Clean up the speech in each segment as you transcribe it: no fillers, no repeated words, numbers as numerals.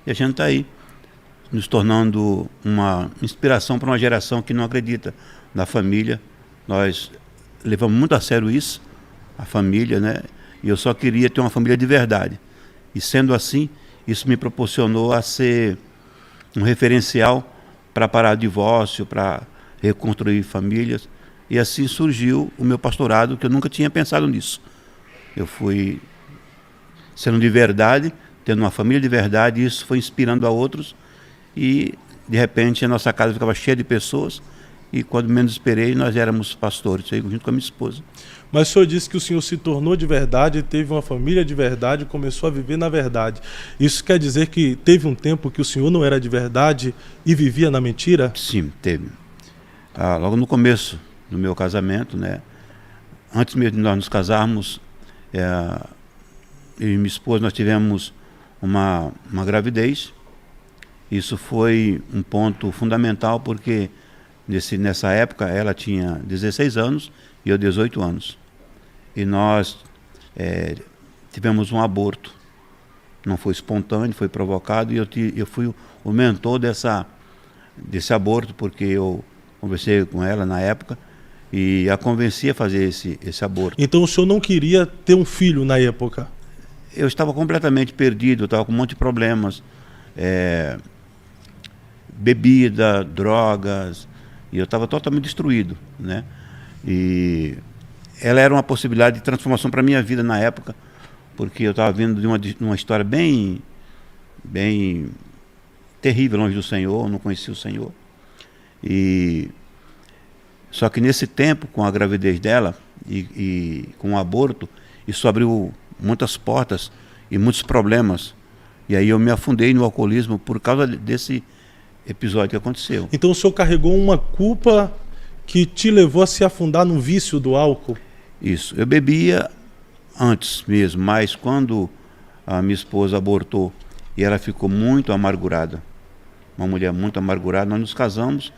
E a gente está aí, nos tornando uma inspiração para uma geração que não acredita na família. Nós levamos muito a sério isso, a família, né? E eu só queria ter uma família de verdade. E sendo assim, isso me proporcionou a ser um referencial para parar divórcio, para reconstruir famílias. E assim surgiu o meu pastorado, que eu nunca tinha pensado nisso. Eu fui sendo de verdade, tendo uma família de verdade, e isso foi inspirando a outros. E, de repente, a nossa casa ficava cheia de pessoas. E, quando menos esperei, nós éramos pastores, eu junto com a minha esposa. Mas o senhor disse que o senhor se tornou de verdade, teve uma família de verdade, começou a viver na verdade. Isso quer dizer que teve um tempo que o senhor não era de verdade e vivia na mentira? Sim, teve. Logo no começo do meu casamento, né? Antes mesmo de nós nos casarmos, eu e minha esposa, nós tivemos uma gravidez. Isso foi um ponto fundamental, porque nessa época ela tinha 16 anos e eu 18 anos. E nós tivemos um aborto. Não foi espontâneo, foi provocado, e eu fui o mentor desse aborto, porque eu conversei com ela na época e a convenci a fazer esse aborto. Então o senhor não queria ter um filho na época? Eu estava completamente perdido, eu estava com um monte de problemas. Bebida, drogas, e eu estava totalmente destruído, né? E ela era uma possibilidade de transformação para a minha vida na época, porque eu estava vindo de uma história bem terrível, longe do Senhor, não conhecia o Senhor. Só que nesse tempo, com a gravidez dela e com o aborto, isso abriu muitas portas e muitos problemas. E aí eu me afundei no alcoolismo por causa desse episódio que aconteceu. Então o senhor carregou uma culpa que te levou a se afundar no vício do álcool? Isso. Eu bebia antes mesmo, mas quando a minha esposa abortou e ela ficou muito amargurada, uma mulher muito amargurada, nós nos casamos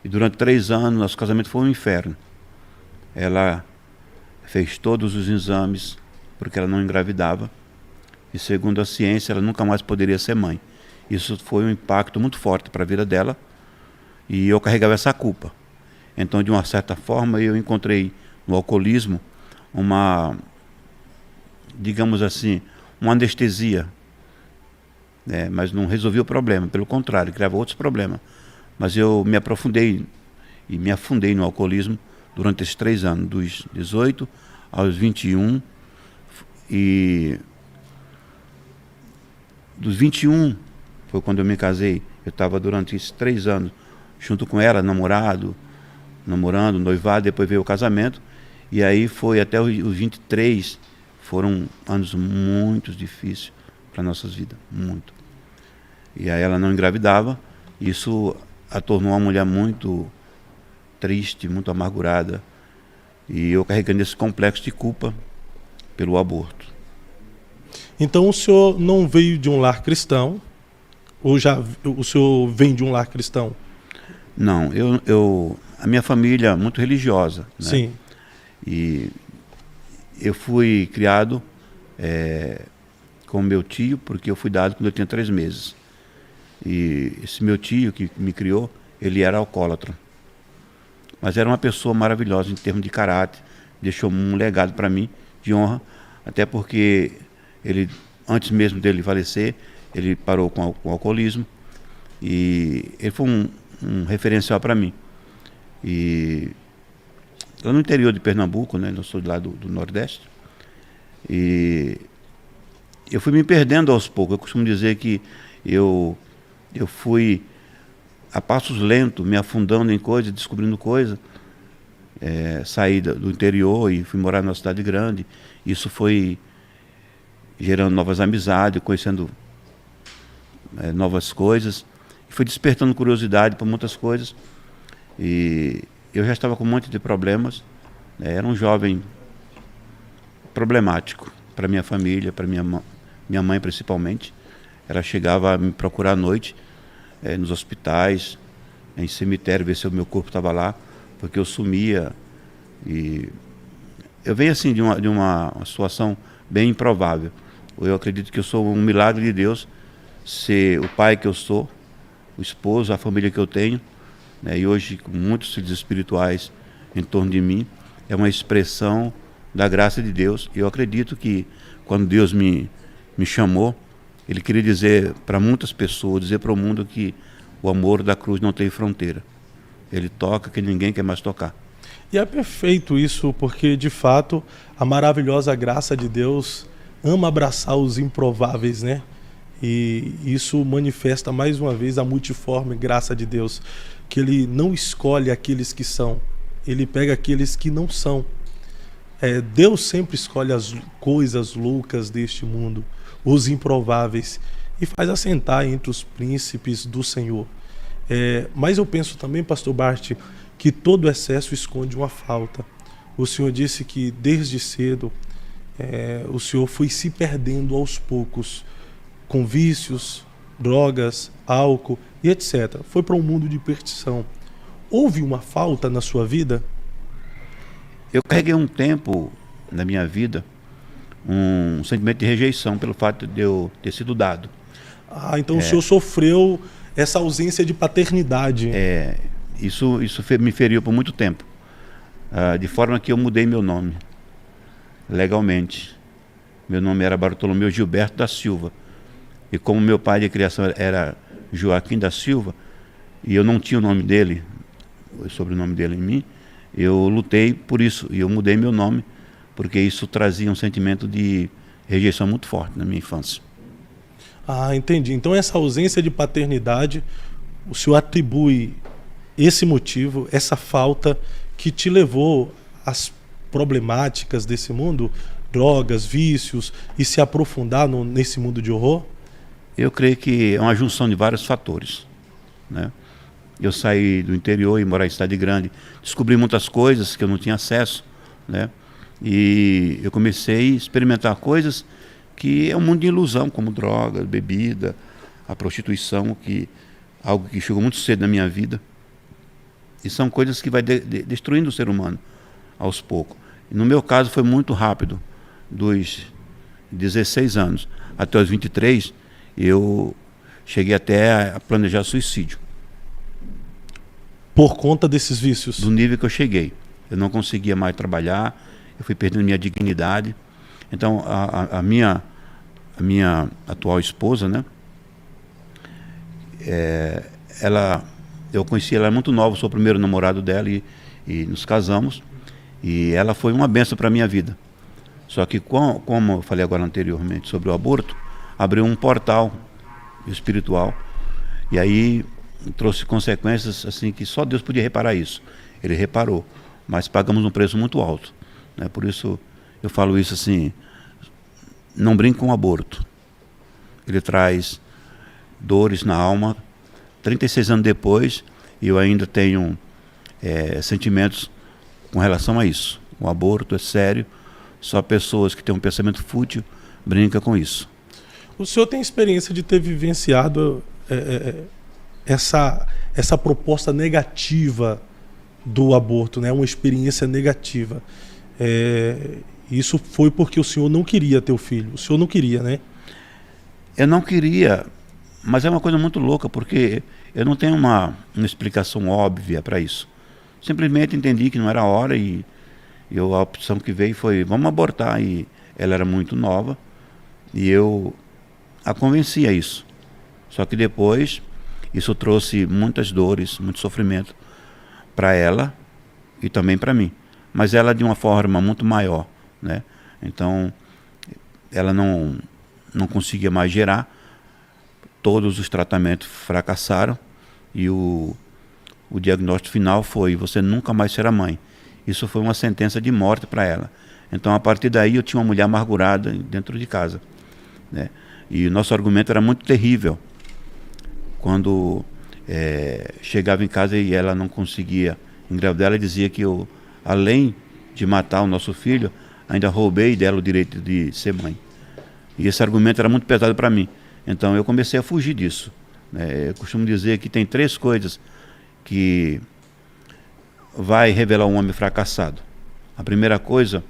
e durante 3 anos nosso casamento foi um inferno. Ela fez todos os exames porque ela não engravidava e, segundo a ciência, ela nunca mais poderia ser mãe. Isso foi um impacto muito forte para a vida dela e eu carregava essa culpa. Então, de uma certa forma, eu encontrei no alcoolismo digamos assim, uma anestesia, né? Mas não resolvia o problema, pelo contrário, criava outros problemas. Mas eu me aprofundei e me afundei no alcoolismo durante esses 3 anos, dos 18 aos 21, e dos 21 foi quando eu me casei. Eu estava durante esses 3 anos junto com ela, namorando, noivado, depois veio o casamento. E aí foi até os 23, foram anos muito difíceis para nossas vidas, muito. E aí ela não engravidava, isso a tornou uma mulher muito triste, muito amargurada. E eu carregando esse complexo de culpa pelo aborto. Então o senhor não veio de um lar cristão? Ou o senhor vem de um lar cristão? Não, a minha família é muito religiosa, né? Sim. E eu fui criado com meu tio, porque eu fui dado quando eu tinha 3 meses. E esse meu tio que me criou, ele era alcoólatra. Mas era uma pessoa maravilhosa em termos de caráter, deixou um legado para mim de honra, até porque ele, antes mesmo dele falecer, ele parou com o alcoolismo e ele foi um referencial para mim. E lá no interior de Pernambuco, né, eu sou de lá do Nordeste, e eu fui me perdendo aos poucos. Eu costumo dizer que eu fui a passos lentos, me afundando em coisas, descobrindo coisas. Saí do interior e fui morar numa cidade grande. Isso foi gerando novas amizades, conhecendo novas coisas. E foi despertando curiosidade por muitas coisas. E eu já estava com um monte de problemas. Era um jovem problemático para minha família, para minha mãe principalmente. Ela chegava a me procurar à noite, nos hospitais, em cemitério, ver se o meu corpo estava lá, porque eu sumia. E eu venho assim de uma situação bem improvável. Eu acredito que eu sou um milagre de Deus ser o pai que eu sou, o esposo, a família que eu tenho, né? E hoje com muitos filhos espirituais em torno de mim, é uma expressão da graça de Deus. E eu acredito que quando Deus me chamou, Ele queria dizer para muitas pessoas, dizer para o mundo que o amor da cruz não tem fronteira. Ele toca que ninguém quer mais tocar. E é perfeito isso, porque de fato a maravilhosa graça de Deus ama abraçar os improváveis, né? E isso manifesta mais uma vez a multiforme graça de Deus, que Ele não escolhe aqueles que são, Ele pega aqueles que não são. Deus sempre escolhe as coisas loucas deste mundo, os improváveis, e faz assentar entre os príncipes do Senhor. Mas eu penso também, pastor Bart, que todo excesso esconde uma falta. O Senhor disse que desde cedo o Senhor foi se perdendo aos poucos, com vícios, drogas, álcool e etc. Foi para um mundo de perdição. Houve uma falta na sua vida? Eu carreguei um tempo na minha vida um sentimento de rejeição pelo fato de eu ter sido dado. Então o senhor sofreu essa ausência de paternidade. Isso me feriu por muito tempo. De forma que eu mudei meu nome, legalmente. Meu nome era Bartolomeu Gilberto da Silva. E como meu pai de criação era Joaquim da Silva, e eu não tinha o nome dele, o sobrenome dele em mim, eu lutei por isso, e eu mudei meu nome, porque isso trazia um sentimento de rejeição muito forte na minha infância. Entendi. Então essa ausência de paternidade, o senhor atribui esse motivo, essa falta que te levou às problemáticas desse mundo, drogas, vícios, e se aprofundar nesse mundo de horror? Eu creio que é uma junção de vários fatores, né? Eu saí do interior e morar em cidade grande, descobri muitas coisas que eu não tinha acesso, né? E eu comecei a experimentar coisas que é um mundo de ilusão, como droga, bebida, a prostituição, algo que chegou muito cedo na minha vida. E são coisas que vai destruindo o ser humano aos poucos. E no meu caso foi muito rápido, dos 16 anos até os 23, eu cheguei até a planejar suicídio. Por conta desses vícios? Do nível que eu cheguei. Eu não conseguia mais trabalhar, eu fui perdendo minha dignidade. Então, a minha atual esposa, né? Eu conheci ela muito nova, sou o primeiro namorado dela e nos casamos. E ela foi uma bênção para a minha vida. Só que, como eu falei agora anteriormente sobre o aborto, abriu um portal espiritual. E aí trouxe consequências assim que só Deus podia reparar isso. Ele reparou, mas pagamos um preço muito alto, né? Por isso eu falo isso assim, não brinque com o aborto. Ele traz dores na alma. 36 anos depois, eu ainda tenho sentimentos com relação a isso. O aborto é sério, só pessoas que têm um pensamento fútil brincam com isso. O senhor tem experiência de ter vivenciado essa proposta negativa do aborto, né? Uma experiência negativa. Isso foi porque o senhor não queria ter o filho. O senhor não queria, né? Eu não queria, mas é uma coisa muito louca, porque eu não tenho uma explicação óbvia para isso. Simplesmente entendi que não era a hora e a opção que veio foi, vamos abortar. E ela era muito nova e eu a convenci a isso. Só que depois isso trouxe muitas dores, muito sofrimento para ela e também para mim. Mas ela de uma forma muito maior, né? Então ela não conseguia mais gerar. Todos os tratamentos fracassaram e o diagnóstico final foi: você nunca mais será mãe. Isso foi uma sentença de morte para ela. Então a partir daí eu tinha uma mulher amargurada dentro de casa, né? E o nosso argumento era muito terrível. Quando chegava em casa e ela não conseguia engravidar, ela dizia que eu, além de matar o nosso filho, ainda roubei dela o direito de ser mãe. E esse argumento era muito pesado para mim. Então eu comecei a fugir disso. Eu costumo dizer que tem 3 coisas que vai revelar um homem fracassado. A primeira coisa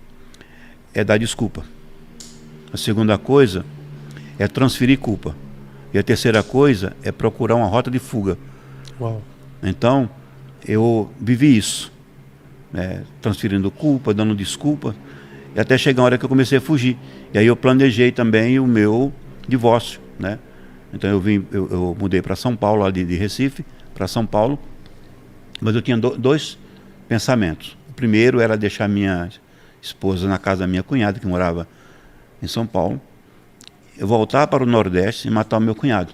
é dar desculpa. A segunda coisa é transferir culpa. E a terceira coisa é procurar uma rota de fuga. Uau. Então, eu vivi isso, né? Transferindo culpa, dando desculpa, e até chegar a hora que eu comecei a fugir. E aí eu planejei também o meu divórcio, né? Então eu mudei para São Paulo, lá de Recife, para São Paulo, mas eu tinha dois pensamentos. O primeiro era deixar minha esposa na casa da minha cunhada, que morava em São Paulo, eu voltar para o Nordeste e matar o meu cunhado.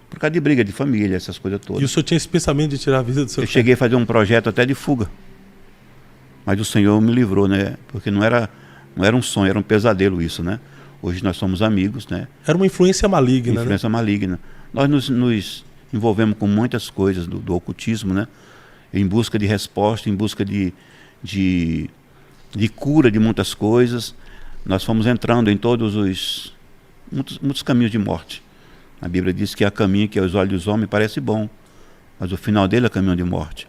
Por causa de briga de família, essas coisas todas. E o senhor tinha esse pensamento de tirar a vida do seu Eu pai? cheguei a fazer um projeto até de fuga. Mas o Senhor me livrou, né? Porque não era um sonho, era um pesadelo isso, né? Hoje nós somos amigos, né? Era uma influência maligna, Influência maligna. Nós nos envolvemos com muitas coisas do ocultismo, né? Em busca de resposta, em busca de cura de muitas coisas. Nós fomos entrando em muitos caminhos de morte. A Bíblia diz que há caminho que aos olhos dos homens parece bom, mas o final dele é caminho de morte.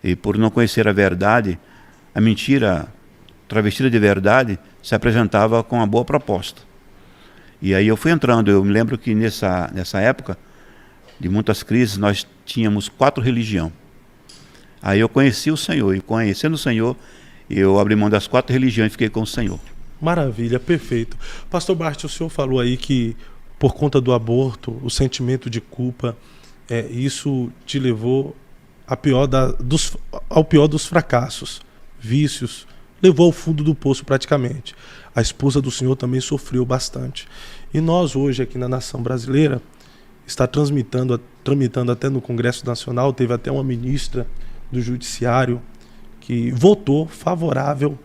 E por não conhecer a verdade, a mentira travestida de verdade se apresentava com uma boa proposta. E aí eu fui entrando. Eu me lembro que nessa época de muitas crises nós tínhamos 4 religiões. Aí eu conheci o Senhor, e conhecendo o Senhor, eu abri mão das 4 religiões e fiquei com o Senhor. Maravilha, perfeito. Pastor Bart, o senhor falou aí que por conta do aborto, o sentimento de culpa, isso te levou ao pior dos fracassos, vícios, levou ao fundo do poço praticamente. A esposa do senhor também sofreu bastante. E nós hoje aqui na nação brasileira, está tramitando até no Congresso Nacional, teve até uma ministra do Judiciário que votou favorável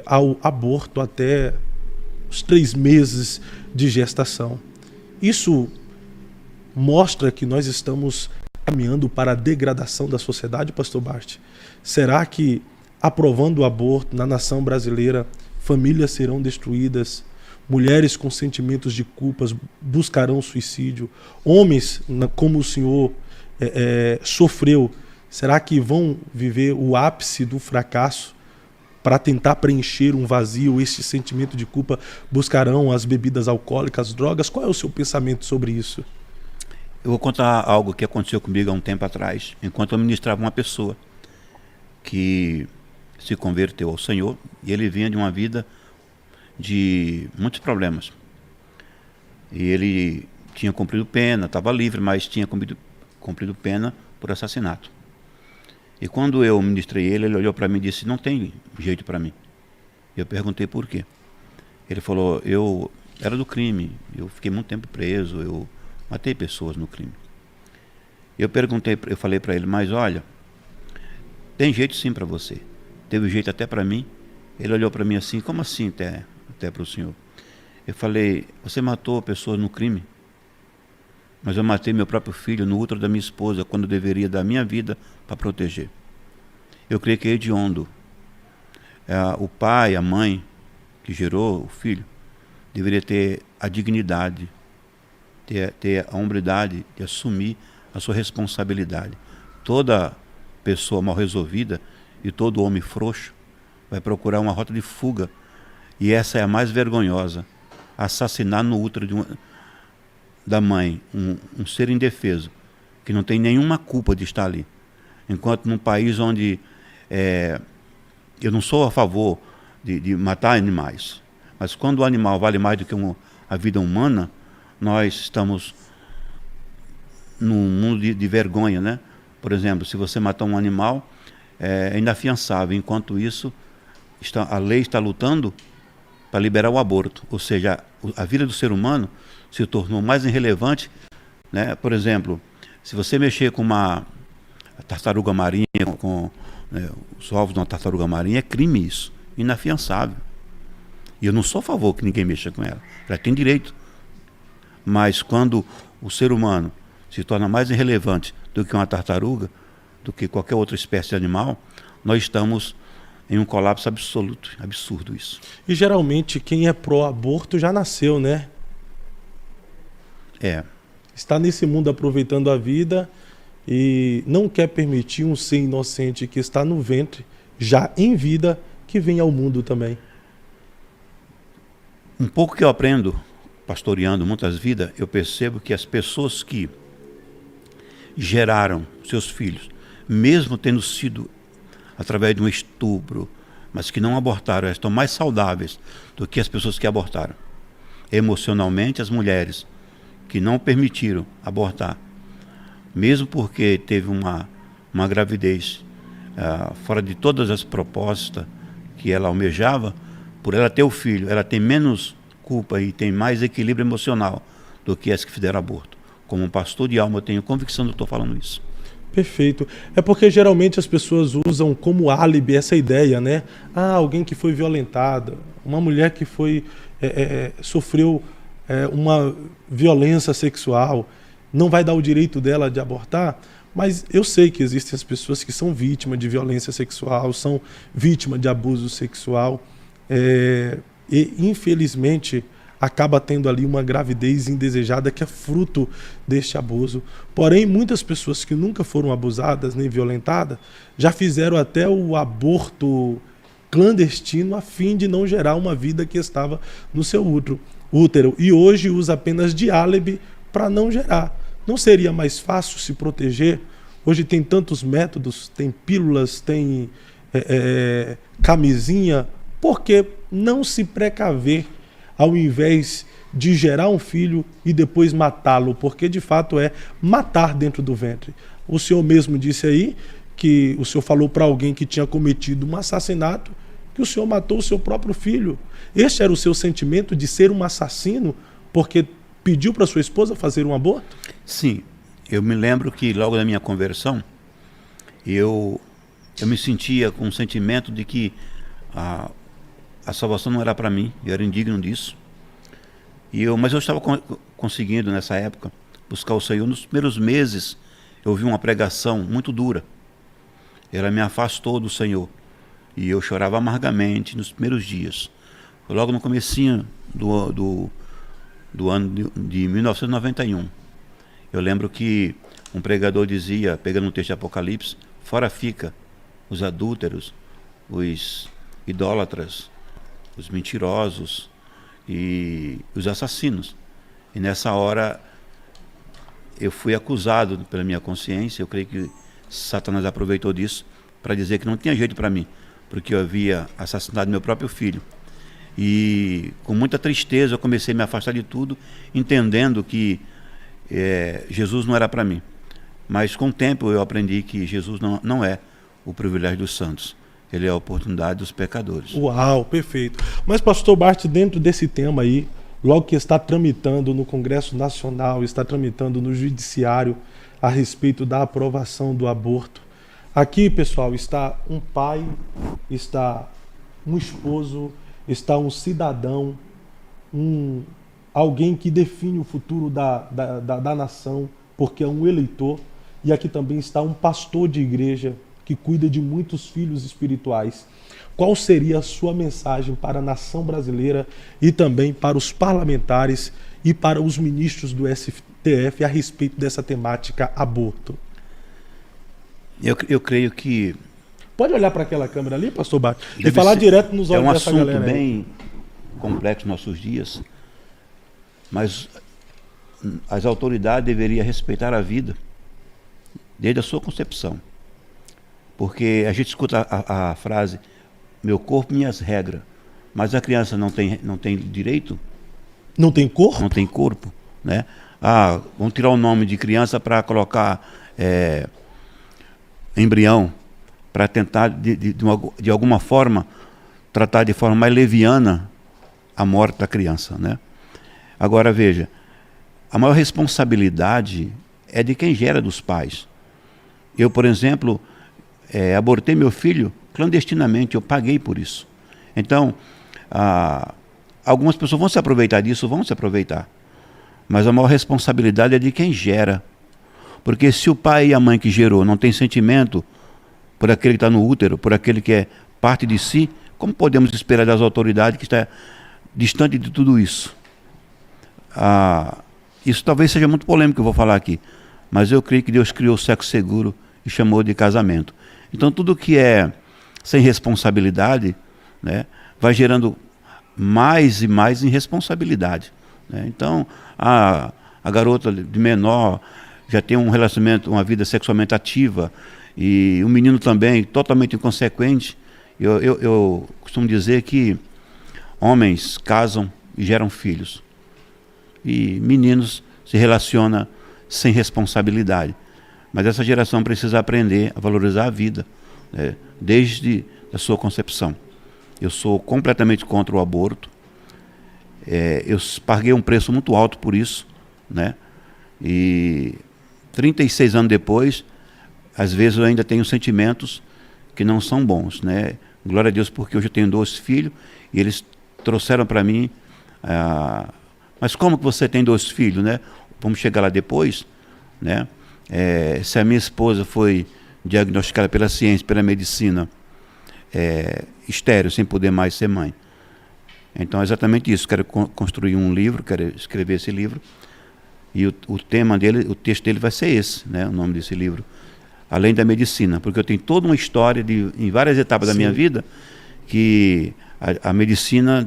ao aborto até os 3 meses de gestação. Isso mostra que nós estamos caminhando para a degradação da sociedade, pastor Bart? Será que, aprovando o aborto na nação brasileira, famílias serão destruídas, mulheres com sentimentos de culpas buscarão suicídio, homens, como o senhor sofreu, será que vão viver o ápice do fracasso para tentar preencher um vazio, esse sentimento de culpa, buscarão as bebidas alcoólicas, as drogas? Qual é o seu pensamento sobre isso? Eu vou contar algo que aconteceu comigo há um tempo atrás, enquanto eu ministrava uma pessoa que se converteu ao Senhor, e ele vinha de uma vida de muitos problemas. E ele tinha cumprido pena, estava livre, mas tinha cumprido pena por assassinato. E quando eu ministrei ele olhou para mim e disse: não tem jeito para mim. Eu perguntei por quê. Ele falou: eu era do crime, eu fiquei muito tempo preso, eu matei pessoas no crime. Eu falei para ele: mas olha, tem jeito sim para você. Teve jeito até para mim. Ele olhou para mim assim: como assim até para o senhor? Eu falei: você matou pessoas no crime, mas eu matei meu próprio filho no útero da minha esposa, quando eu deveria dar minha vida para proteger. Eu creio que é hediondo. O pai, a mãe que gerou o filho, deveria ter a dignidade, ter a hombridade de assumir a sua responsabilidade. Toda pessoa mal resolvida e todo homem frouxo vai procurar uma rota de fuga, e essa é a mais vergonhosa: assassinar no útero da mãe um ser indefeso, que não tem nenhuma culpa de estar ali. Enquanto num país onde eu não sou a favor de matar animais, mas quando o animal vale mais do que a vida humana, nós estamos num mundo de vergonha, né? Por exemplo, se você matar um animal, é inafiançável. Enquanto isso, a lei está lutando para liberar o aborto. Ou seja, a vida do ser humano se tornou mais irrelevante, né? Por exemplo, se você mexer com a tartaruga marinha, com os ovos de uma tartaruga marinha, é crime isso, inafiançável. E eu não sou a favor que ninguém mexa com ela, ela tem direito. Mas quando o ser humano se torna mais irrelevante do que uma tartaruga, do que qualquer outra espécie de animal, nós estamos em um colapso absoluto, absurdo isso. E geralmente quem é pró-aborto já nasceu, né? Está nesse mundo aproveitando a vida e não quer permitir um ser inocente que está no ventre, já em vida, que venha ao mundo também. Um pouco que eu aprendo pastoreando muitas vidas, eu percebo que as pessoas que geraram seus filhos, mesmo tendo sido através de um estupro, mas que não abortaram, elas estão mais saudáveis do que as pessoas que abortaram. Emocionalmente, as mulheres que não permitiram abortar, mesmo porque teve uma gravidez fora de todas as propostas que ela almejava, por ela ter o filho, ela tem menos culpa e tem mais equilíbrio emocional do que as que fizeram aborto. Como um pastor de alma, eu tenho convicção de que estou falando isso. Perfeito. É porque geralmente as pessoas usam como álibi essa ideia, né? Alguém que foi violentada, uma mulher que sofreu uma violência sexual, não vai dar o direito dela de abortar. Mas eu sei que existem as pessoas que são vítimas de violência sexual, são vítimas de abuso sexual, e infelizmente acaba tendo ali uma gravidez indesejada que é fruto deste abuso. Porém, muitas pessoas que nunca foram abusadas nem violentadas já fizeram até o aborto clandestino a fim de não gerar uma vida que estava no seu útero. E hoje usa apenas de álibi para não gerar. Não seria mais fácil se proteger? Hoje tem tantos métodos, tem pílulas, tem camisinha. Por que não se precaver ao invés de gerar um filho e depois matá-lo? Porque de fato é matar dentro do ventre. O senhor mesmo disse aí que o senhor falou para alguém que tinha cometido um assassinato que o senhor matou o seu próprio filho. Este era o seu sentimento de ser um assassino porque pediu para sua esposa fazer um aborto? Sim, eu me lembro que logo na minha conversão eu me sentia com um sentimento de que a salvação não era para mim, eu era indigno disso. Mas eu estava conseguindo nessa época buscar o Senhor. Nos primeiros meses eu ouvi uma pregação muito dura. Ela me afastou do Senhor e eu chorava amargamente nos primeiros dias. Logo no comecinho do ano de 1991. Eu lembro que um pregador dizia, pegando um texto de Apocalipse, fora fica os adúlteros, os idólatras, os mentirosos e os assassinos. E nessa hora eu fui acusado pela minha consciência. Eu creio que Satanás aproveitou disso para dizer que não tinha jeito para mim, porque eu havia assassinado meu próprio filho. E com muita tristeza eu comecei a me afastar de tudo, entendendo que Jesus não era para mim. Mas com o tempo eu aprendi que Jesus não é o privilégio dos santos. Ele é a oportunidade dos pecadores. Uau, perfeito. Mas, pastor Bart, dentro desse tema aí, logo que está tramitando no Congresso Nacional, está tramitando no Judiciário a respeito da aprovação do aborto. Aqui, pessoal, está um pai, está um esposo, está um cidadão, alguém que define o futuro da nação, porque é um eleitor. E aqui também está um pastor de igreja que cuida de muitos filhos espirituais. Qual seria a sua mensagem para a nação brasileira e também para os parlamentares e para os ministros do STF a respeito dessa temática aborto? Eu creio que... Pode olhar para aquela câmera ali, pastor Bart, e falar direto nos olhos dessa galera. É um assunto bem complexo nos nossos dias, mas as autoridades deveriam respeitar a vida desde a sua concepção. Porque a gente escuta a frase, meu corpo, minhas regras. Mas a criança não tem direito? Não tem corpo? Não tem corpo, né? Vamos tirar o nome de criança para colocar embrião, para tentar, de alguma forma, tratar de forma mais leviana a morte da criança, né? Agora, veja, a maior responsabilidade é de quem gera, dos pais. Eu, por exemplo... abortei meu filho clandestinamente, eu paguei por isso. Então, algumas pessoas vão se aproveitar disso, vão se aproveitar. Mas a maior responsabilidade é de quem gera. Porque se o pai e a mãe que gerou não têm sentimento por aquele que está no útero, por aquele que é parte de si, como podemos esperar das autoridades que está distante de tudo isso? Isso talvez seja muito polêmico que eu vou falar aqui, mas eu creio que Deus criou o sexo seguro e chamou de casamento. Então tudo que é sem responsabilidade, né, vai gerando mais e mais irresponsabilidade né? Então, a garota de menor já tem um relacionamento, uma vida sexualmente ativa, e o menino também, totalmente inconsequente. Eu costumo dizer que homens casam e geram filhos, e meninos se relacionam sem responsabilidade. Mas essa geração precisa aprender a valorizar a vida, né, desde a sua concepção. Eu sou completamente contra o aborto. Eu paguei um preço muito alto por isso, né? E 36 anos depois, às vezes eu ainda tenho sentimentos que não são bons, né? Glória a Deus, porque hoje eu tenho 2 filhos e eles trouxeram para mim, mas como que você tem 2 filhos, né? Vamos chegar lá depois, né? Se a minha esposa foi diagnosticada pela ciência, pela medicina, estéril, sem poder mais ser mãe. Então é exatamente isso. Quero construir um livro, quero escrever esse livro, e o tema dele, o texto dele vai ser esse, né? O nome desse livro, Além da Medicina, porque eu tenho toda uma história em várias etapas da minha vida que a medicina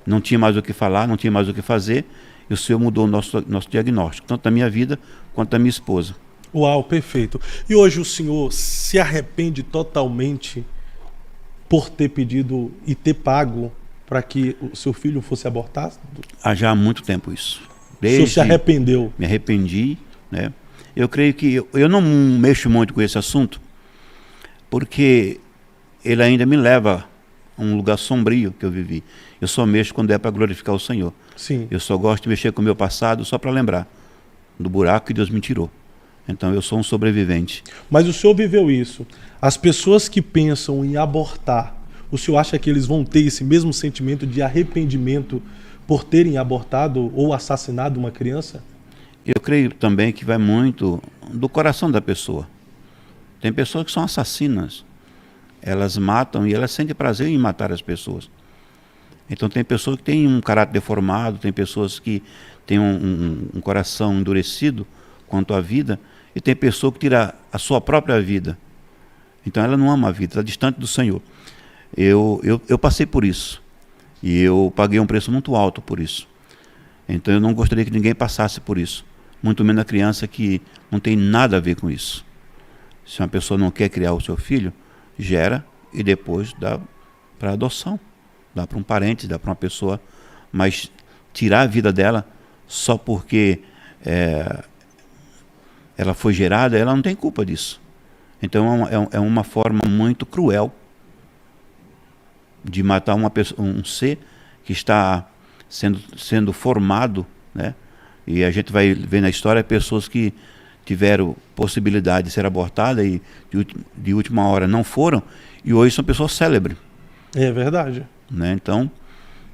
não tinha mais o que falar, não tinha mais o que fazer, e o Senhor mudou o nosso diagnóstico, tanto da minha vida quanto da minha esposa. Uau, perfeito. E hoje o senhor se arrepende totalmente por ter pedido e ter pago para que o seu filho fosse abortado? Já há muito tempo isso. O senhor se arrependeu? Me arrependi, né? Eu creio que eu não mexo muito com esse assunto, porque ele ainda me leva a um lugar sombrio que eu vivi. Eu só mexo quando é para glorificar o Senhor. Sim. Eu só gosto de mexer com o meu passado só para lembrar do buraco que Deus me tirou. Então eu sou um sobrevivente. Mas o senhor viveu isso. As pessoas que pensam em abortar, o senhor acha que eles vão ter esse mesmo sentimento de arrependimento por terem abortado ou assassinado uma criança? Eu creio também que vai muito do coração da pessoa. Tem pessoas que são assassinas. Elas matam e elas sentem prazer em matar as pessoas. Então tem pessoas que têm um caráter deformado, tem pessoas que têm um coração endurecido quanto à vida, e tem pessoa que tira a sua própria vida. Então ela não ama a vida, está distante do Senhor. Eu passei por isso, e eu paguei um preço muito alto por isso. Então eu não gostaria que ninguém passasse por isso, muito menos a criança que não tem nada a ver com isso. Se uma pessoa não quer criar o seu filho, gera e depois dá para adoção, dá para um parente, dá para uma pessoa, mas tirar a vida dela só porque ela foi gerada, ela não tem culpa disso. Então é uma forma muito cruel de matar um ser que está sendo formado, né? E a gente vai ver na história pessoas que tiveram possibilidade de ser abortadas e de última hora não foram, e hoje são pessoas célebres. É verdade. Né? Então,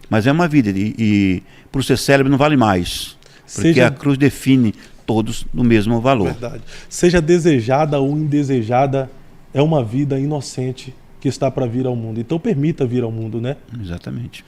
mas é uma vida, e por ser célebre não vale mais, porque a cruz define todos no mesmo valor. Verdade. Seja desejada ou indesejada, é uma vida inocente que está para vir ao mundo. Então permita vir ao mundo, né? Exatamente.